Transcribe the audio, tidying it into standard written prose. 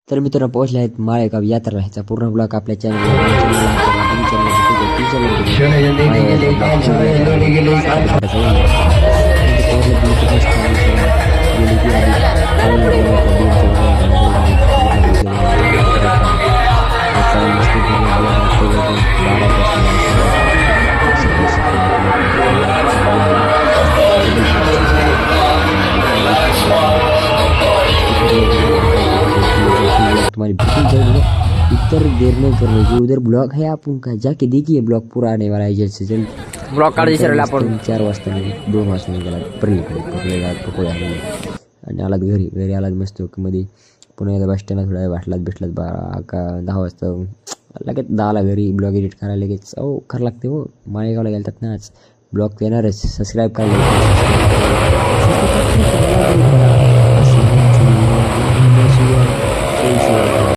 तर मित्रांनो पोहोचले आहेत माळेगाव यात्रा ह्याचा पूर्ण ब्लॉग आपल्या तुम्हारी बिल्कुल जल्द इतर देर नहीं करने जो उधर ब्लॉग है आप उनका जाके देखिए ब्लॉग पूरा आने वाला है जल्द से जल्द ब्लॉग काढायचे राहिले आपण 4 वाजता 2 वाजता निघाला पकोडे आणि आलात घरी आलात मस्त मध्ये पुन्हा एकदा बस स्टँडला थोडा वाटलात भेटलात 12 का 10 वाजता लगेच 10ला घरी ब्लॉग एडिट करायला लगेच खरं लागते हो माळेगावला गेलतात ना आज ब्लॉग येणारच सबस्क्राईब करायला